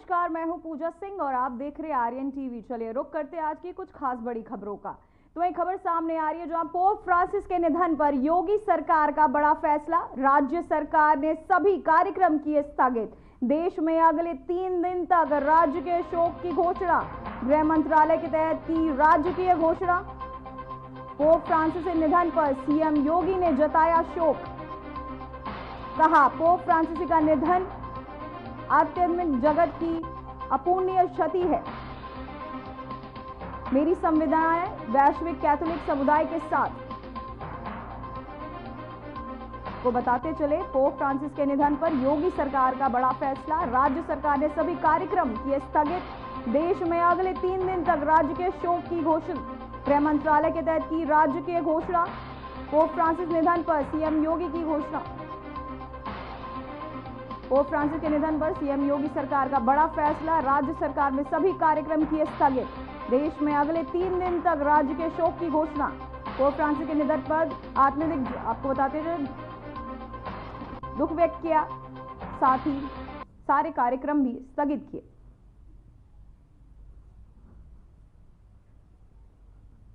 नमस्कार, मैं हूं पूजा सिंह और आप देख रहे हैं आर्यन टीवी। चलिए रुक करते हैं आज की कुछ खास बड़ी खबरों का। तो वही खबर सामने आ रही है जहां पोप फ्रांसिस के निधन पर योगी सरकार का बड़ा फैसला। राज्य सरकार ने सभी कार्यक्रम किए स्थगित। देश में अगले 3 दिन तक राज्य के शोक की घोषणा। गृह मंत्रालय के तहत की राजकीय घोषणा। पोप फ्रांसिस के निधन पर सीएम योगी ने जताया शोक। कहा, पोप फ्रांसिस का निधन आध्यात्मिक जगत की अपूर्णीय क्षति है। मेरी संवेदनाएं वैश्विक कैथोलिक समुदाय के साथ। को बताते चले, पोप फ्रांसिस के निधन पर योगी सरकार का बड़ा फैसला। राज्य सरकार ने सभी कार्यक्रम किए स्थगित। देश में अगले 3 दिन तक राज्य के शोक की घोषणा। गृह मंत्रालय के तहत की राजकीय घोषणा। पोप फ्रांसिस निधन पर सीएम योगी की घोषणा। पोप फ्रांसिस के निधन पर सीएम योगी सरकार का बड़ा फैसला। राज्य सरकार ने सभी कार्यक्रम किए स्थगित। देश में अगले 3 दिन तक राज्य के शोक की घोषणा। पोप फ्रांसिस के निधन पर आपको बताते हुए दुख व्यक्त किया, साथ ही सारे कार्यक्रम भी स्थगित किए।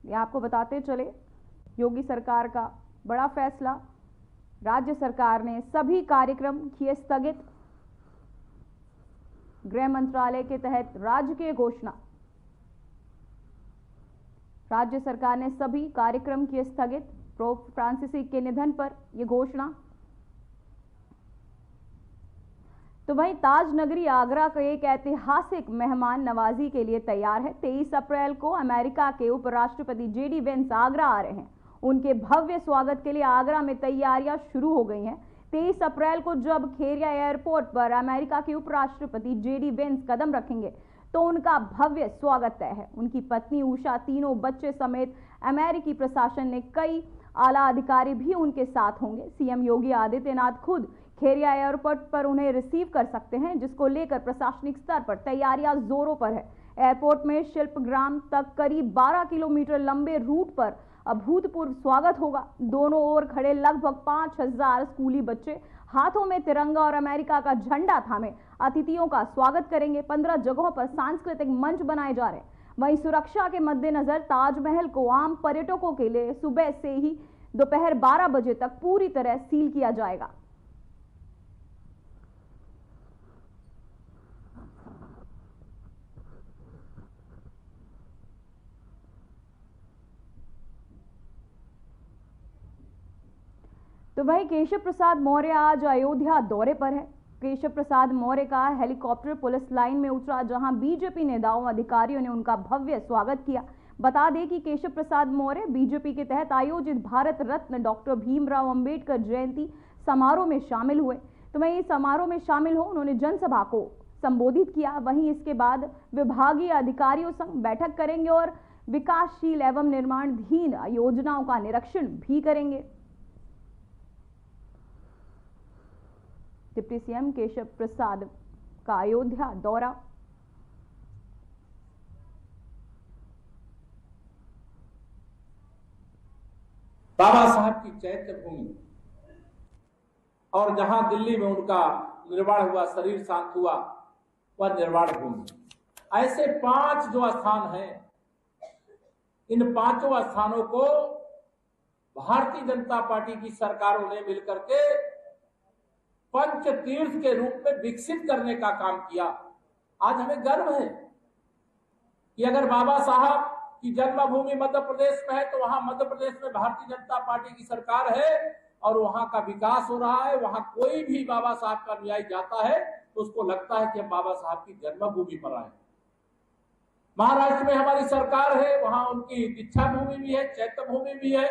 ये आपको बताते चले, योगी सरकार का बड़ा फैसला। राज्य सरकार ने सभी कार्यक्रम किए स्थगित। गृह मंत्रालय के तहत राजकीय घोषणा। राज्य सरकार ने सभी कार्यक्रम किए स्थगित। पोप फ्रांसिस के निधन पर यह घोषणा। तो वहीं ताज नगरी आगरा का एक ऐतिहासिक मेहमान नवाजी के लिए तैयार है। 23 अप्रैल को अमेरिका के उपराष्ट्रपति जेडी वेंस आगरा आ रहे हैं। उनके भव्य स्वागत के लिए आगरा में तैयारियां शुरू हो गई हैं। 23 अप्रैल को जब खेरिया एयरपोर्ट पर अमेरिका के उपराष्ट्रपति जेडी वेंस कदम रखेंगे तो उनका भव्य स्वागत तय है। उनकी पत्नी उषा, तीनों बच्चे समेत अमेरिकी प्रशासन ने कई आला अधिकारी भी उनके साथ होंगे। सीएम योगी आदित्यनाथ खुद खेरिया एयरपोर्ट पर उन्हें रिसीव कर सकते हैं, जिसको लेकर प्रशासनिक स्तर पर तैयारियां जोरों पर है। एयरपोर्ट में शिल्पग्राम तक करीब 12 किलोमीटर लंबे रूट पर अभूतपूर्व स्वागत होगा। दोनों ओर खड़े लगभग 5000 स्कूली बच्चे हाथों में तिरंगा और अमेरिका का झंडा थामे अतिथियों का स्वागत करेंगे। 15 जगहों पर सांस्कृतिक मंच बनाए जा रहे हैं। वहीं सुरक्षा के मद्देनजर ताजमहल को आम पर्यटकों के लिए सुबह से ही दोपहर 12 बजे तक पूरी तरह सील किया जाएगा। तो वहीं केशव प्रसाद मौर्य आज अयोध्या दौरे पर है। केशव प्रसाद मौर्य का हेलीकॉप्टर पुलिस लाइन में उतरा, जहां बीजेपी नेताओं अधिकारियों ने उनका भव्य स्वागत किया। बता दें कि केशव प्रसाद मौर्य बीजेपी के तहत आयोजित भारत रत्न डॉक्टर भीमराव अंबेडकर जयंती समारोह में शामिल हुए। तो वहीं समारोह में शामिल हो उन्होंने जनसभा को संबोधित किया। वहीं इसके बाद विभागीय अधिकारियों संग बैठक करेंगे और विकासशील एवं निर्माणाधीन योजनाओं का निरीक्षण भी करेंगे। डिप्टी सीएम केशव प्रसाद का अयोध्या दौरा। बाबा साहब की चैत्य भूमि और जहां दिल्ली में उनका निर्वाण हुआ, शरीर शांत हुआ, वह निर्वाण भूमि। ऐसे 5 जो स्थान हैं, इन 5 स्थानों को भारतीय जनता पार्टी की सरकारों ने मिलकर के पंच तीर्थ के रूप में विकसित करने का काम किया। आज हमें गर्व है कि अगर बाबा साहब की जन्मभूमि मध्य प्रदेश में है तो वहां मध्य प्रदेश में भारतीय जनता पार्टी की सरकार है और वहां का विकास हो रहा है। वहां कोई भी बाबा साहब का अनुयायी जाता है तो उसको लगता है कि हम बाबा साहब की जन्मभूमि पर आए। महाराष्ट्र में हमारी सरकार है, वहां उनकी दीक्षा भूमि भी है, चैत्य भूमि भी है,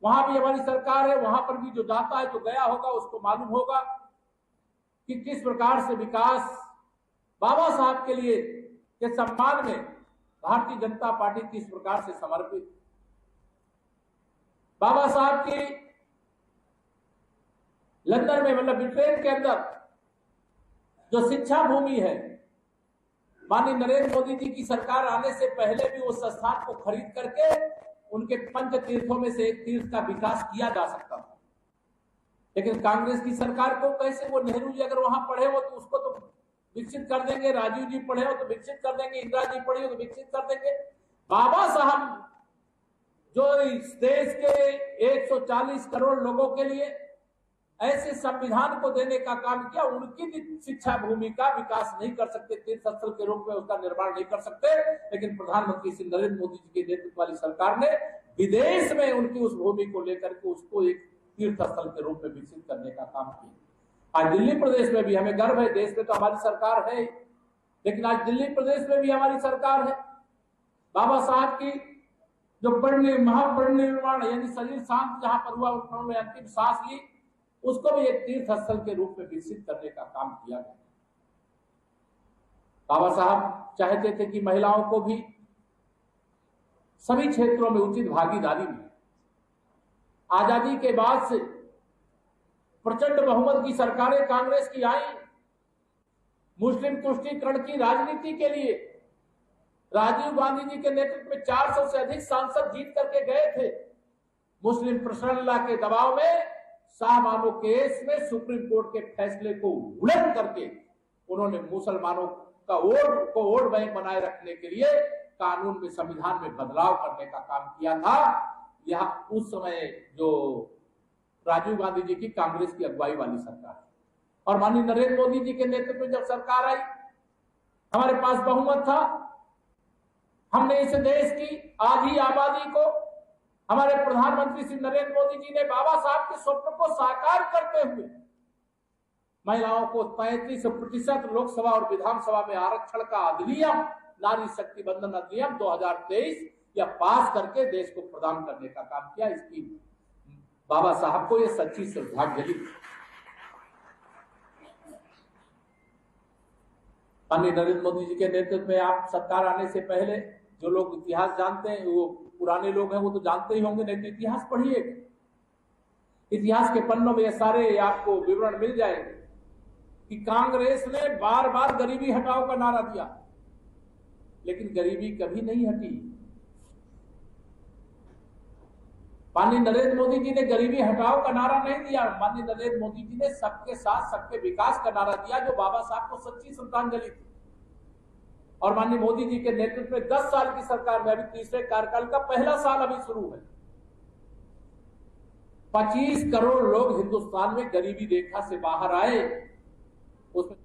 वहां भी हमारी सरकार है। वहां पर भी जो जाता है, जो गया होगा, उसको मालूम होगा कि किस प्रकार से विकास बाबा साहब के लिए के सम्मान में भारतीय जनता पार्टी किस प्रकार से समर्पित। बाबा साहब की लंदन में, मतलब ब्रिटेन के अंदर जो शिक्षा भूमि है, माननीय नरेंद्र मोदी जी की सरकार आने से पहले भी उस स्थान को खरीद करके उनके पंच तीर्थों में से एक तीर्थ का विकास किया जा सकता था। लेकिन कांग्रेस की सरकार को कैसे, वो नेहरू जी अगर वहां पढ़े हो तो उसको तो विकसित कर देंगे, राजीव जी पढ़े हो तो विकसित कर देंगे, इंदिरा जी पढ़ी हो तो विकसित कर देंगे। बाबा साहब जो इस देश के 140 करोड़ लोगों के लिए ऐसे संविधान को देने का काम किया, उनकी शिक्षा भूमि का विकास नहीं कर सकते, तीर्थ स्थल के रूप में उसका निर्माण नहीं कर सकते, लेकिन प्रधानमंत्री श्री नरेंद्र मोदी जी के नेतृत्व वाली सरकार ने विदेश में उनकी उस भूमि को लेकर के उसको एक तीर्थ स्थल के रूप में विकसित करने का काम किया। आज दिल्ली प्रदेश में भी हमें गर्व है, देश में तो हमारी सरकार है, लेकिन आज दिल्ली प्रदेश में भी हमारी सरकार है। बाबा साहब की जो महापरिनिर्वाण यानी शरीर शांत जहां पर हुआ, उन्होंने अंतिम सांस ली, उसको भी एक तीर्थ स्थल के रूप में विकसित करने का काम किया गया। बाबा साहब चाहते थे कि महिलाओं को भी सभी क्षेत्रों में उचित भागीदारी मिले। आजादी के बाद से प्रचंड बहुमत की सरकारें कांग्रेस की आई, मुस्लिम तुष्टीकरण की राजनीति के लिए राजीव गांधी जी के नेतृत्व में 400 से अधिक सांसद जीत करके गए थे। मुस्लिम प्रसन्नता के दबाव में शाहबानो केस में सुप्रीम कोर्ट के फैसले को उलट करके उन्होंने मुसलमानों का वोट बैंक बनाए रखने के लिए कानून में, संविधान में बदलाव करने का काम किया था। यह उस समय जो राजीव गांधी जी की कांग्रेस की अगुवाई वाली सरकार और माननीय नरेंद्र मोदी जी के नेतृत्व में जब सरकार आई, हमारे पास बहुमत था, हमने इस देश की आधी आबादी को, हमारे प्रधानमंत्री श्री नरेंद्र मोदी जी ने बाबा साहब के स्वप्न को साकार करते हुए महिलाओं को 35% लोकसभा और विधानसभा में आरक्षण का अधिनियम, नारी शक्ति बंधन अधिनियम 2023 या पास करके देश को प्रदान करने का काम किया। इसकी बाबा साहब को यह सच्ची श्रद्धांजलि। माननीय नरेंद्र मोदी जी के नेतृत्व में आप सरकार आने से पहले जो लोग इतिहास जानते हैं, वो पुराने लोग हैं, वो तो जानते ही होंगे, नहीं तो इतिहास पढ़िए। इतिहास के पन्नों में ये सारे आपको विवरण मिल जाएंगे कि कांग्रेस ने बार बार गरीबी हटाओ का नारा दिया, लेकिन गरीबी कभी नहीं हटी। माननीय नरेंद्र मोदी जी ने गरीबी हटाओ का नारा नहीं दिया, माननीय नरेंद्र मोदी जी ने सबके साथ सबके विकास का नारा दिया, जो बाबा साहब को सच्ची श्रद्धांजलि थी। और माननीय मोदी जी के नेतृत्व में 10 साल की सरकार में, अभी तीसरे कार्यकाल का पहला साल अभी शुरू है, 25 करोड़ लोग हिंदुस्तान में गरीबी रेखा से बाहर आए। उसमें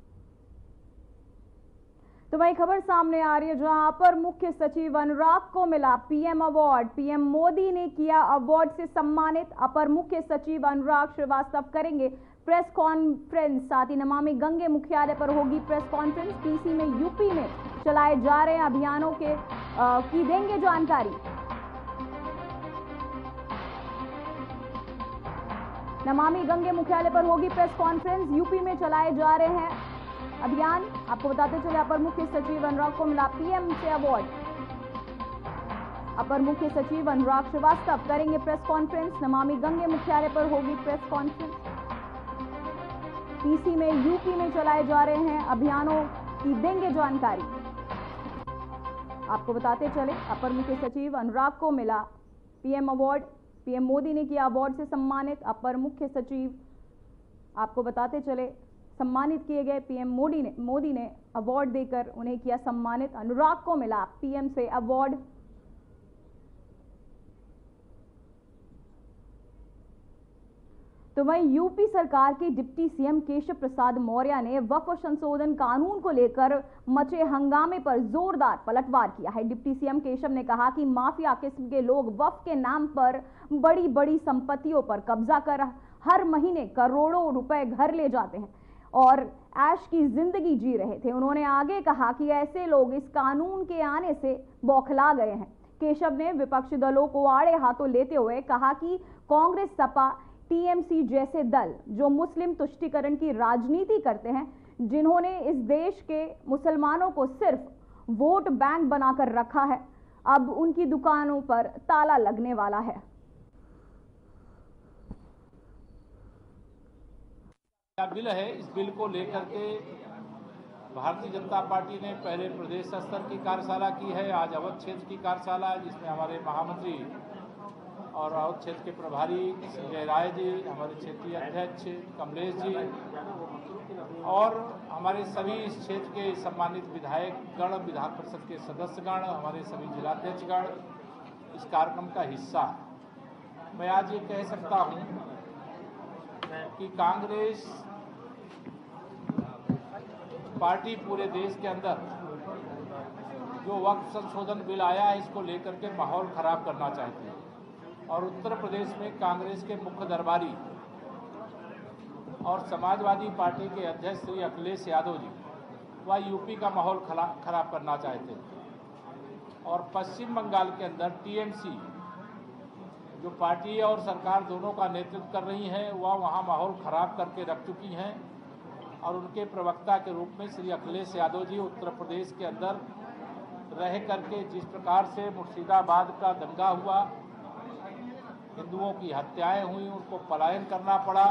तो वही खबर सामने आ रही है जहां अपर मुख्य सचिव अनुराग को मिला पीएम अवार्ड। पीएम मोदी ने किया अवार्ड से सम्मानित। अपर मुख्य सचिव अनुराग श्रीवास्तव करेंगे प्रेस कॉन्फ्रेंस। साथ ही नमामि गंगे मुख्यालय पर होगी प्रेस कॉन्फ्रेंस। पीसी में, यूपी में चलाए जा रहे अभियानों की देंगे जानकारी। नमामि गंगे मुख्यालय पर होगी प्रेस कॉन्फ्रेंस। यूपी में चलाए जा रहे हैं अभियान। आपको बताते चले अपर मुख्य सचिव अनुराग को मिला पीएम से अवार्ड। अपर मुख्य सचिव अनुराग श्रीवास्तव करेंगे प्रेस कॉन्फ्रेंस। नमामि गंगे मुख्यालय पर होगी प्रेस कॉन्फ्रेंस। पीसी में, यूपी में चलाए जा रहे हैं अभियानों की देंगे जानकारी। आपको बताते चले अपर मुख्य सचिव अनुराग को मिला पीएम अवार्ड। पीएम मोदी ने किया अवार्ड से सम्मानित अपर मुख्य सचिव। आपको बताते चले सम्मानित किए गए पीएम मोदी ने अवार्ड देकर उन्हें किया सम्मानित। अनुराग को मिला पीएम से अवार्ड। तो वहीं यूपी सरकार के डिप्टी सीएम केशव प्रसाद मौर्य ने वक्फ संशोधन कानून को लेकर मचे हंगामे पर जोरदार पलटवार किया है। डिप्टी सीएम केशव ने कहा कि माफिया किस्म के लोग वक्फ के नाम पर बड़ी बड़ी संपत्तियों पर कब्जा कर हर महीने करोड़ों रुपए घर ले जाते हैं और ऐश की जिंदगी जी रहे थे। उन्होंने आगे कहा कि ऐसे लोग इस कानून के आने से बौखला गए हैं। केशव ने विपक्षी दलों को आड़े हाथों लेते हुए कहा कि कांग्रेस, सपा, टीएमसी जैसे दल जो मुस्लिम तुष्टीकरण की राजनीति करते हैं, जिन्होंने इस देश के मुसलमानों को सिर्फ वोट बैंक बनाकर रखा है, अब उनकी दुकानों पर ताला लगने वाला है। बिल है, इस बिल को लेकर के भारतीय जनता पार्टी ने पहले प्रदेश स्तर की कार्यशाला की है, आज अवध क्षेत्र की कार्यशाला है, जिसमें हमारे महामंत्री और राउत क्षेत्र के प्रभारी संजय राय जी, हमारे क्षेत्रीय अध्यक्ष कमलेश जी और हमारे सभी इस क्षेत्र के सम्मानित विधायकगण, विधान परिषद के सदस्यगण, हमारे सभी जिलाध्यक्षगण इस कार्यक्रम का हिस्सा है। मैं आज ये कह सकता हूँ कि कांग्रेस पार्टी पूरे देश के अंदर जो वक्फ संशोधन बिल आया है इसको लेकर के माहौल खराब करना चाहती है और उत्तर प्रदेश में कांग्रेस के मुख्य दरबारी और समाजवादी पार्टी के अध्यक्ष श्री अखिलेश यादव जी वह यूपी का माहौल खराब करना चाहते हैं और पश्चिम बंगाल के अंदर टीएमसी जो पार्टी और सरकार दोनों का नेतृत्व कर रही हैं वह वहाँ माहौल खराब करके रख चुकी हैं और उनके प्रवक्ता के रूप में श्री अखिलेश यादव जी उत्तर प्रदेश के अंदर रह करके जिस प्रकार से मुर्शिदाबाद का दंगा हुआ, हिंदुओं की हत्याएं हुई, उनको पलायन करना पड़ा,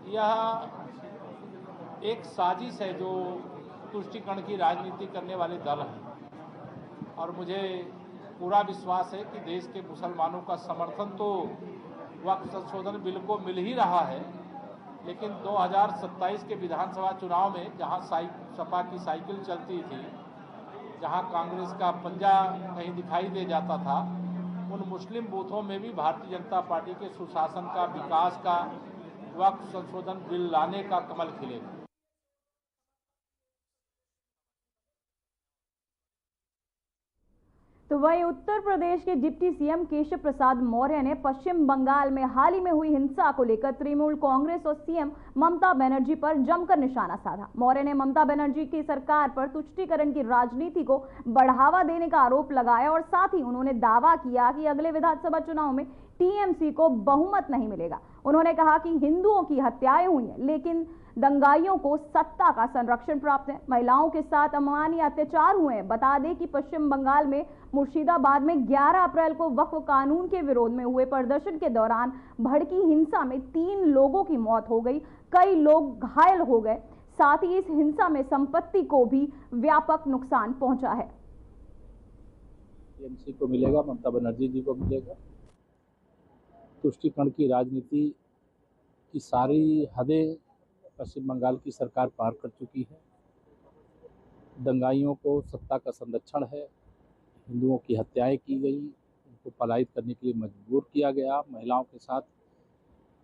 यह एक साजिश है जो तुष्टीकरण की राजनीति करने वाले दल हैं और मुझे पूरा विश्वास है कि देश के मुसलमानों का समर्थन तो वक्फ संशोधन बिल को मिल ही रहा है, लेकिन 2027 के विधानसभा चुनाव में जहां सपा की साइकिल चलती थी, जहां कांग्रेस का पंजा कहीं दिखाई दे जाता था, उन मुस्लिम बूथों में भी भारतीय जनता पार्टी के सुशासन का, विकास का, वक्फ संशोधन बिल लाने का कमल खिलेगा। तो वहीं उत्तर प्रदेश के डिप्टी सीएम केशव प्रसाद मौर्य ने पश्चिम बंगाल में हाल ही में हुई हिंसा को लेकर तृणमूल कांग्रेस और सीएम ममता बनर्जी पर जमकर निशाना साधा। मौर्य ने ममता बनर्जी की सरकार पर तुष्टीकरण की राजनीति को बढ़ावा देने का आरोप लगाया और साथ ही उन्होंने दावा किया कि अगले विधानसभा चुनाव में टीएमसी को बहुमत नहीं मिलेगा। उन्होंने कहा कि हिंदुओं की हत्याएं हुई हैं, लेकिन दंगाइयों को सत्ता का संरक्षण प्राप्त है। महिलाओं के साथ अमानवीय अत्याचार हुए हैं। बता दें कि पश्चिम बंगाल में मुर्शिदाबाद में 11 अप्रैल को वक्फ कानून के विरोध में हुए प्रदर्शन के दौरान भड़की हिंसा में 3 लोगों की मौत हो गई, कई लोग घायल हो गए। साथ ही इस हिंसा में संपत्ति को भी व्यापक नुकसान पहुंचा है। टीएमसी को मिलेगा, ममता बनर्जी जी को मिलेगा। तुष्टीकरण की राजनीति की सारी हदें पश्चिम बंगाल की सरकार पार कर चुकी है। दंगाइयों को सत्ता का संरक्षण है, हिंदुओं की हत्याएं की गई, उनको पलायित करने के लिए मजबूर किया गया, महिलाओं के साथ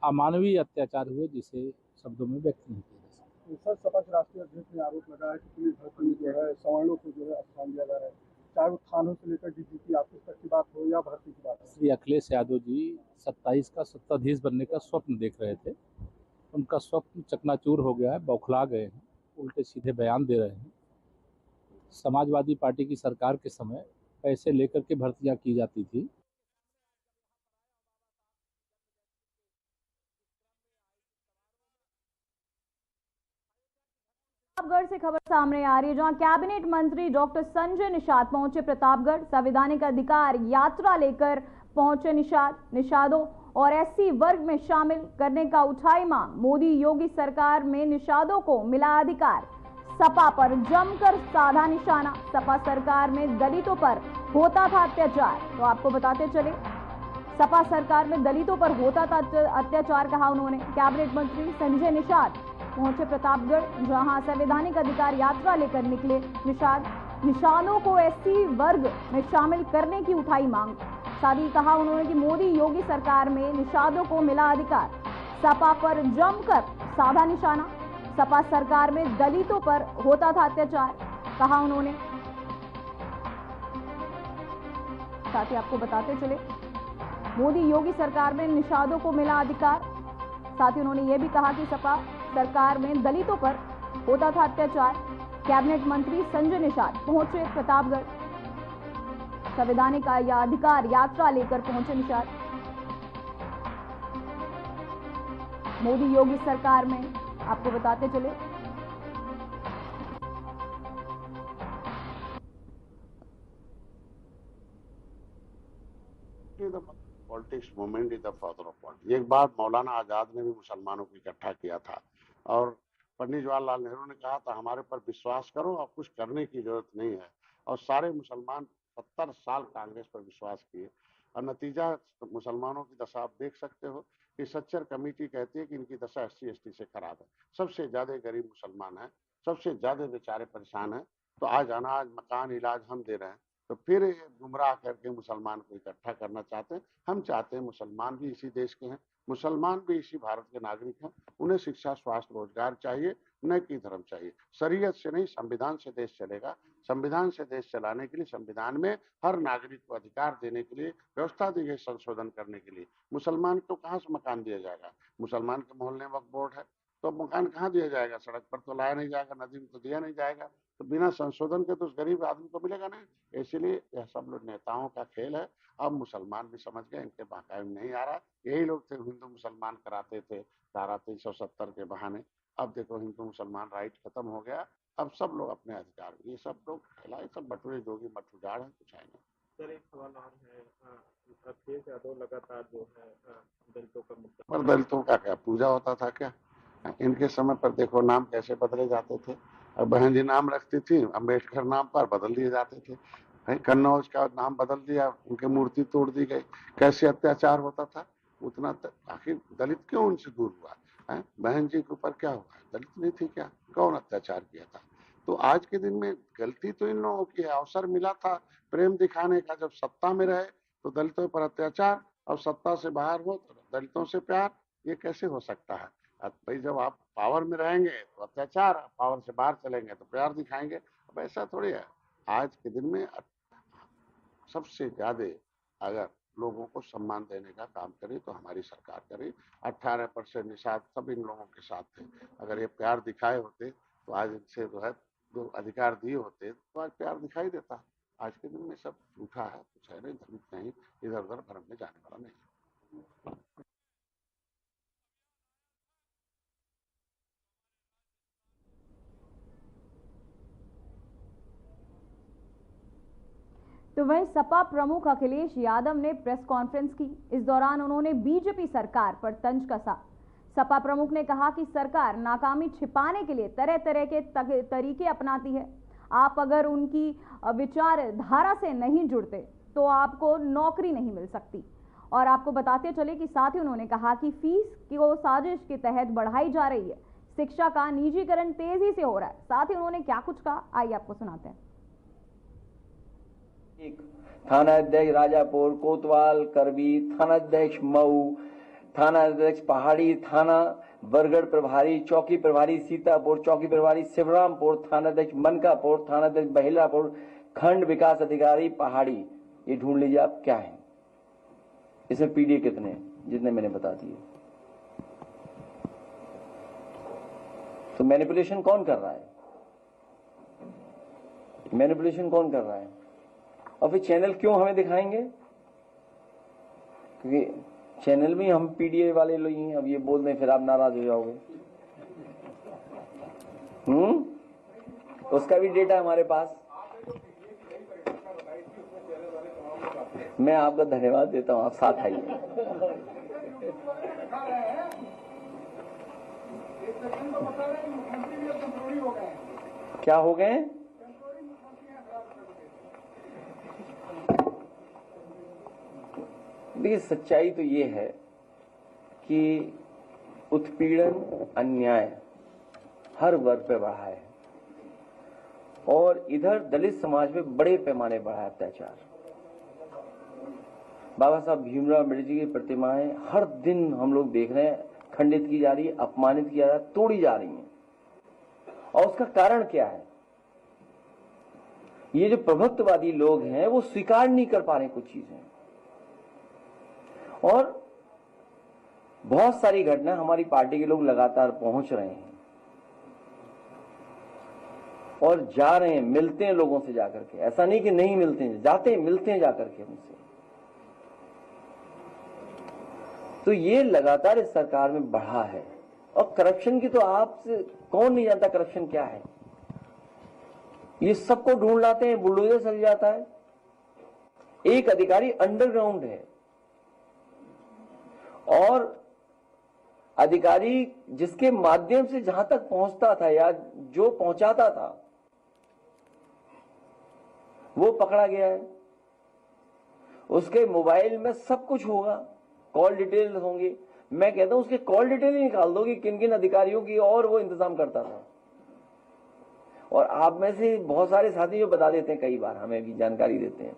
अमानवीय अत्याचार हुए जिसे शब्दों में व्यक्त नहीं किया जा सकता। सर, सपा के राष्ट्रीय अध्यक्ष ने आरोप लगाया कि पुलिस भर्ती में जो है सवर्णों को जो है स्थान दिया जा रहा है, चाहे वो थानों से लेकर डीजीपी ऑफिस तक की बात हो या भर्ती की बात हो। श्री अखिलेश यादव जी 27 का सत्ताधीश बनने का स्वप्न देख रहे थे, उनका स्वप्न चकनाचूर हो गया है, बौखला गए हैं, उल्टे सीधे बयान दे रहे हैं। समाजवादी पार्टी की सरकार के समय पैसे लेकर के भर्तियां की जाती थी। प्रतापगढ़ से खबर सामने आ रही है, जहां कैबिनेट मंत्री डॉक्टर संजय निषाद पहुंचे प्रतापगढ़। संवैधानिक अधिकार यात्रा लेकर पहुंचे निषादों और एससी वर्ग में शामिल करने का उठाई मांग। मोदी योगी सरकार में निषादों को मिला अधिकार, सपा पर जमकर साधा निशाना। सपा सरकार में दलितों पर होता था अत्याचार। तो आपको बताते चले, सपा सरकार में दलितों पर होता था अत्याचार, कहा उन्होंने। कैबिनेट मंत्री संजय निषाद पहुंचे प्रतापगढ़, जहां संवैधानिक अधिकार यात्रा लेकर निकले निषादों को एससी वर्ग में शामिल करने की उठाई मांग। साथ ही कहा उन्होंने कि मोदी योगी सरकार में निषादों को मिला अधिकार, सपा पर जमकर साधा निशाना। सपा सरकार में दलितों पर होता था अत्याचार, कहा उन्होंने। साथ ही आपको बताते चले, मोदी योगी सरकार में निषादों को मिला अधिकार। साथ ही उन्होंने ये भी कहा कि सपा सरकार में दलितों पर होता था अत्याचार। कैबिनेट मंत्री संजय निषाद पहुंचे प्रतापगढ़, संवैधानिक अधिकार यात्रा लेकर पहुंचे निषाद। मोदी योगी सरकार में आपको बताते चले, politics movement is the father of politics. एक बार मौलाना आजाद ने भी मुसलमानों को इकट्ठा किया था और पंडित जवाहरलाल नेहरू ने कहा था हमारे पर विश्वास करो, अब कुछ करने की जरूरत नहीं है। और सारे मुसलमान 70 साल कांग्रेस पर विश्वास किए और नतीजा मुसलमानों की दशा आप देख सकते हो कि सच्चर कमेटी कहती है कि इनकी दशा SC/ST से खराब है। सबसे ज्यादा गरीब मुसलमान है, सबसे ज्यादा बेचारे परेशान है। तो आज अनाज, मकान, इलाज हम दे रहे हैं, तो फिर गुमराह करके मुसलमान को इकट्ठा करना चाहते हैं। हम चाहते हैं मुसलमान भी इसी देश के हैं, मुसलमान भी इसी भारत के नागरिक हैं। उन्हें शिक्षा, स्वास्थ्य, रोजगार चाहिए, न कि धर्म चाहिए। शरीयत से नहीं, संविधान से देश चलेगा। संविधान से देश चलाने के लिए संविधान में हर नागरिक को अधिकार देने के लिए व्यवस्था दी गई, संशोधन करने के लिए। मुसलमान को कहाँ से मकान दिया जाएगा? मुसलमान के मोहल्ले में वक्फ बोर्ड है, तो मकान कहाँ दिया जाएगा? सड़क पर तो लाया नहीं जाएगा, नदी में तो दिया नहीं जाएगा। तो बिना संशोधन के तो उस गरीब आदमी को मिलेगा नहीं। इसलिए यह सब लोग नेताओं का खेल है। अब मुसलमान भी समझ गए, इनके बहकावे में नहीं आ रहा। यही लोग थे हिंदू मुसलमान कराते थे धारा 370 के बहाने। अब देखो हिंदू मुसलमान राइट खत्म हो गया। अब सब लोग अपने अधिकार, ये सब लोग खिलाए, सब बटुए जोगी मठुजाड़ है, कुछ है नहीं। सर एक सवाल और है, अखिलेश यादव लगातार जो है दलितों का मुद्दा पर दलितों का क्या पूजा होता था क्या? इनके समय पर देखो नाम कैसे बदले जाते थे। अब बहन जी नाम रखती थी, अम्बेडकर नाम पर बदल दिए जाते थे। भाई कन्नौज का नाम बदल दिया, उनकी मूर्ति तोड़ दी गई। कैसे अत्याचार होता था उतना आखिर दलित क्यों उनसे दूर हुआ है? बहन जी के ऊपर क्या हुआ? दलित नहीं थी क्या? कौन अत्याचार किया था? तो आज के दिन में गलती तो इन लोगों की है। अवसर मिला था प्रेम दिखाने का, जब सत्ता में रहे तो दलितों पर अत्याचार, और सत्ता से बाहर हो तो दलितों से प्यार। ये कैसे हो सकता है? भाई जब आप पावर में रहेंगे तो अत्याचार, पावर से बाहर चलेंगे तो प्यार दिखाएंगे। अब ऐसा थोड़ी है। आज के दिन में सबसे ज्यादा अगर लोगों को सम्मान देने का काम करे तो हमारी सरकार करे। 18% निषाद सब इन लोगों के साथ थे। अगर ये प्यार दिखाए होते तो आज इनसे जो है जो अधिकार दिए होते तो आज प्यार दिखाई देता। आज के दिन में सब झूठा है, कुछ है नहीं, दलित नहीं, इधर उधर भरम में जाने वाला नहीं। तो वहीं सपा प्रमुख अखिलेश यादव ने प्रेस कॉन्फ्रेंस की। इस दौरान उन्होंने बीजेपी सरकार पर तंज कसा। सपा प्रमुख ने कहा कि सरकार नाकामी छिपाने के लिए तरह तरह के तरीके अपनाती है। आप अगर उनकी विचारधारा से नहीं जुड़ते तो आपको नौकरी नहीं मिल सकती। और आपको बताते चले कि साथ ही उन्होंने कहा कि फीस को साजिश के तहत बढ़ाई जा रही है। शिक्षा का निजीकरण तेजी से हो रहा है। साथ ही उन्होंने क्या कुछ कहा, आइए आपको सुनाते हैं। थानाध्यक्ष राजापुर, कोतवाल, करबी, थानाध्यक्ष मऊ, थानाध्यक्ष पहाड़ी, थाना बरगढ़ प्रभारी, चौकी प्रभारी सीतापुर, चौकी प्रभारी शिवरामपुर, थानाध्यक्ष मनकापुर, थानाध्यक्ष बहिलापुर, खंड विकास अधिकारी पहाड़ी। ये ढूंढ लीजिए आप क्या है। इसमें पीडीए कितने हैं, जितने मैंने बता दिए। तो मैनिपुलेशन कौन कर रहा है? मैनिपुलेशन कौन कर रहा है? और फिर चैनल क्यों हमें दिखाएंगे? क्योंकि चैनल में हम पीडीए वाले लोग हैं। अब ये बोल दें फिर आप नाराज हो जाओगे। उसका भी डेटा हमारे पास। मैं आपका धन्यवाद देता हूं, आप साथ आइए। क्या हो गए? देखिए सच्चाई तो ये है कि उत्पीड़न, अन्याय हर वर्ग पे बढ़ा है और इधर दलित समाज में बड़े पैमाने बढ़ा है अत्याचार। बाबा साहब भीमराव अम्बेडकर की प्रतिमाएं हर दिन हम लोग देख रहे हैं खंडित की जा रही है, अपमानित की जा रही है, तोड़ी जा रही हैं। और उसका कारण क्या है? ये जो प्रभुत्ववादी लोग हैं वो स्वीकार नहीं कर पा रहे कुछ चीजें। और बहुत सारी घटना हमारी पार्टी के लोग लगातार पहुंच रहे हैं और जा रहे हैं, मिलते हैं लोगों से जाकर के। ऐसा नहीं कि नहीं मिलते हैं, जाते हैं, मिलते हैं जाकर के उनसे। तो ये लगातार इस सरकार में बढ़ा है। और करप्शन की तो आपसे कौन नहीं जानता करप्शन क्या है। ये सबको ढूंढ लाते हैं, बुलडोजर चल जाता है। एक अधिकारी अंडरग्राउंड है और अधिकारी जिसके माध्यम से जहां तक पहुंचता था या जो पहुंचाता था वो पकड़ा गया है। उसके मोबाइल में सब कुछ होगा, कॉल डिटेल होंगी। मैं कहता हूं उसके कॉल डिटेल ही निकाल दो कि किन किन अधिकारियों की और वो इंतजाम करता था। और आप में से बहुत सारे साथी जो बता देते हैं, कई बार हमें भी जानकारी देते हैं।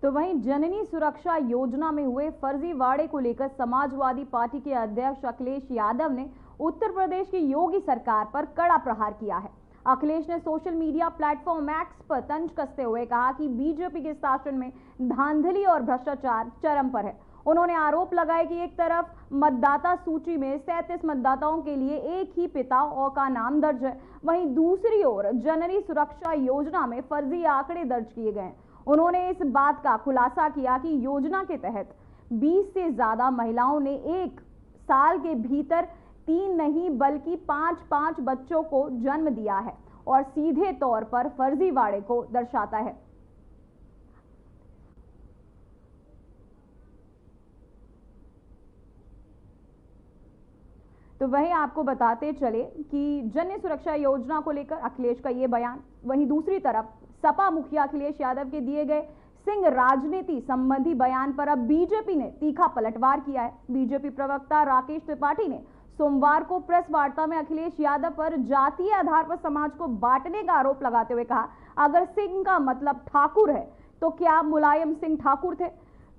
तो वहीं जननी सुरक्षा योजना में हुए फर्जीवाड़े को लेकर समाजवादी पार्टी के अध्यक्ष अखिलेश यादव ने उत्तर प्रदेश की योगी सरकार पर कड़ा प्रहार किया है। अखिलेश ने सोशल मीडिया प्लेटफॉर्म एक्स पर तंज कसते हुए कहा कि बीजेपी के शासन में धांधली और भ्रष्टाचार चरम पर है। उन्होंने आरोप लगाया कि एक तरफ मतदाता सूची में 37 मतदाताओं के लिए एक ही पिता और का नाम दर्ज है, वहीं दूसरी ओर जननी सुरक्षा योजना में फर्जी आंकड़े दर्ज किए गए। उन्होंने इस बात का खुलासा किया कि योजना के तहत 20 से ज्यादा महिलाओं ने एक साल के भीतर 3 नहीं बल्कि 5-5 बच्चों को जन्म दिया है और सीधे तौर पर फर्जीवाड़े को दर्शाता है। तो वहीं आपको बताते चले कि जननी सुरक्षा योजना को लेकर अखिलेश का ये बयान, वहीं दूसरी तरफ सपा मुखिया अखिलेश यादव के दिए गए सिंह राजनीति संबंधी बयान पर अब बीजेपी ने तीखा पलटवार किया है। बीजेपी प्रवक्ता राकेश त्रिपाठी ने सोमवार को प्रेस वार्ता में अखिलेश यादव पर जातीय आधार पर समाज को बांटने का आरोप लगाते हुए कहा, अगर सिंह का मतलब ठाकुर है तो क्या मुलायम सिंह ठाकुर थे?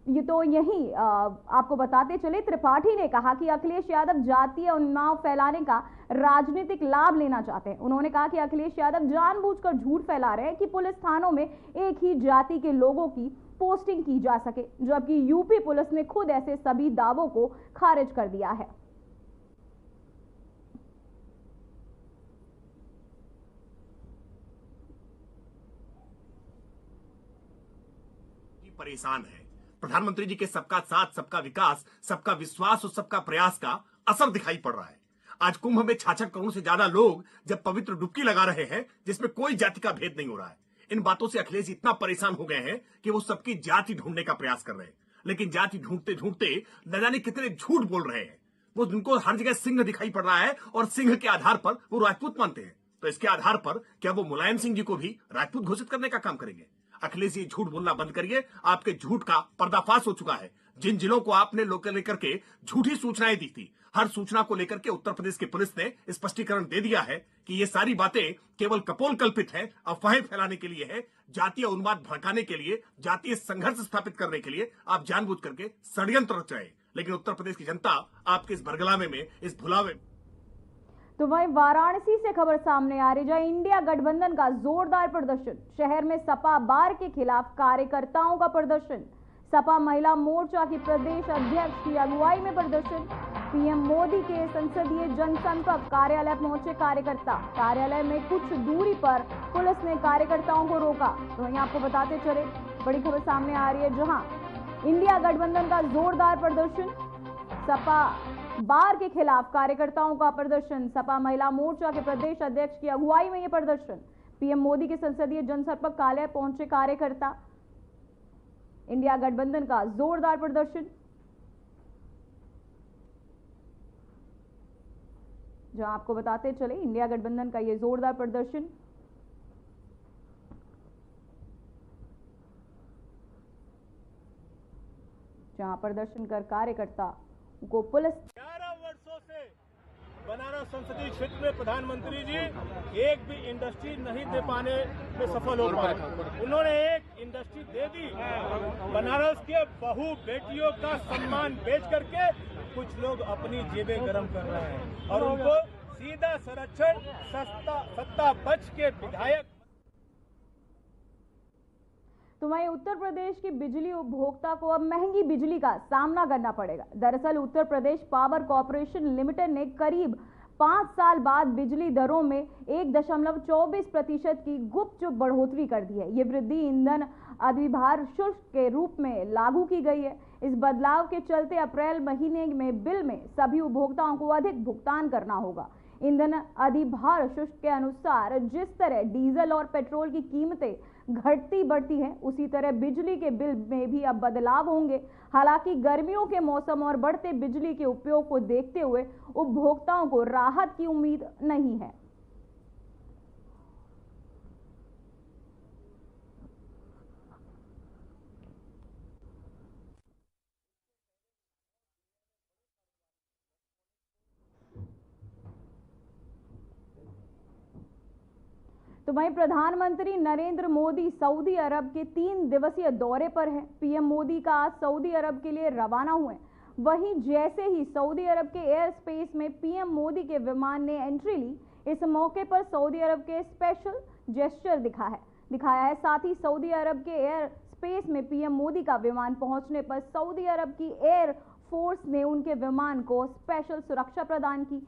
ये तो यही आपको बताते चले। त्रिपाठी ने कहा कि अखिलेश यादव जातीय उन्माद फैलाने का राजनीतिक लाभ लेना चाहते हैं। उन्होंने कहा कि अखिलेश यादव जानबूझकर झूठ फैला रहे हैं कि पुलिस थानों में एक ही जाति के लोगों की पोस्टिंग की जा सके, जबकि यूपी पुलिस ने खुद ऐसे सभी दावों को खारिज कर दिया है। परेशान है। प्रधानमंत्री जी के सबका साथ, सबका विकास, सबका विश्वास और सबका प्रयास का असर दिखाई पड़ रहा है। आज कुंभ में 66 करोड़ से ज्यादा लोग जब पवित्र डुबकी लगा रहे हैं, जिसमें कोई जाति का भेद नहीं हो रहा है। इन बातों से अखिलेश इतना परेशान हो गए हैं कि वो सबकी जाति ढूंढने का प्रयास कर रहे हैं, लेकिन जाति ढूंढते ढूंढते न जाने कितने झूठ बोल रहे हैं। वो उनको हर जगह सिंह दिखाई पड़ रहा है और सिंह के आधार पर वो राजपूत मानते हैं। तो इसके आधार पर क्या वो मुलायम सिंह जी को भी राजपूत घोषित करने का काम करेंगे? अखिलेश ये झूठ बोलना बंद करिए। आपके झूठ का पर्दाफाश हो चुका है। जिन जिलों को आपने लेकर के झूठी सूचनाएं दी थी, हर सूचना को लेकर के उत्तर प्रदेश की पुलिस ने स्पष्टीकरण दे दिया है कि ये सारी बातें केवल कपोल कल्पित है, अफवाहें फैलाने के लिए है, जातीय उन्माद भड़काने के लिए, जातीय संघर्ष स्थापित करने के लिए आप जानबूझ करके षड्यंत्र रच रहे हैं। लेकिन उत्तर प्रदेश की जनता आपके इस बरगलावे में, इस भुलावे। तो वहीं वाराणसी से खबर सामने आ रही, जहां इंडिया गठबंधन का जोरदार प्रदर्शन। शहर में सपा बार के खिलाफ कार्यकर्ताओं का प्रदर्शन। सपा महिला मोर्चा की प्रदेश अध्यक्ष की अगुवाई में प्रदर्शन। पीएम मोदी के संसदीय जनसंपर्क कार्यालय पहुंचे कार्यकर्ता। कार्यालय में कुछ दूरी पर पुलिस ने कार्यकर्ताओं को रोका। तो वहीं आपको बताते चले, बड़ी खबर सामने आ रही है, जहां इंडिया गठबंधन का जोरदार प्रदर्शन, सपा बार के खिलाफ कार्यकर्ताओं का प्रदर्शन। सपा महिला मोर्चा के प्रदेश अध्यक्ष की अगुवाई में यह प्रदर्शन। पीएम मोदी के संसदीय जनसंपर्क कार्यालय पहुंचे कार्यकर्ता। इंडिया गठबंधन का जोरदार प्रदर्शन, जहां आपको बताते चले इंडिया गठबंधन का यह जोरदार प्रदर्शन। जहां प्रदर्शन कर कार्यकर्ता को पुलिस 11 वर्षों से बनारस संसदीय क्षेत्र में प्रधानमंत्री जी एक भी इंडस्ट्री नहीं दे पाने में सफल हो पाए। उन्होंने एक इंडस्ट्री दे दी। बनारस के बहू बेटियों का सम्मान बेच करके कुछ लोग अपनी जेबें गर्म कर रहे हैं और उनको सीधा संरक्षण सत्ता पक्ष के विधायक। तो वहीं उत्तर प्रदेश की बिजली उपभोक्ता को अब महंगी बिजली का सामना करना पड़ेगा। दरअसल Uttar Pradesh power corporation limited ने करीब 5 साल बाद बिजली दरों में 1.24% की गुपचुप बढ़ोतरी कर दी है। ये वृद्धि ईंधन अधिभार शुल्क के रूप में लागू की गई है। इस बदलाव के चलते अप्रैल महीने में बिल में सभी उपभोक्ताओं को अधिक भुगतान करना होगा। ईंधन अधिभार शुल्क के अनुसार जिस तरह डीजल और पेट्रोल की कीमतें घटती बढ़ती हैं, उसी तरह बिजली के बिल में भी अब बदलाव होंगे। हालांकि गर्मियों के मौसम और बढ़ते बिजली के उपयोग को देखते हुए उपभोक्ताओं को राहत की उम्मीद नहीं है। तो वहीं प्रधानमंत्री नरेंद्र मोदी सऊदी अरब के 3 दिवसीय दौरे पर हैं। पीएम मोदी का आज सऊदी अरब के लिए रवाना हुए। वहीं जैसे ही सऊदी अरब के एयर स्पेस में पीएम मोदी के विमान ने एंट्री ली, इस मौके पर सऊदी अरब के स्पेशल जेस्चर दिखाया है। साथ ही सऊदी अरब के एयर स्पेस में पीएम मोदी का विमान पहुंचने पर सऊदी अरब की एयर फोर्स ने उनके विमान को स्पेशल सुरक्षा प्रदान की।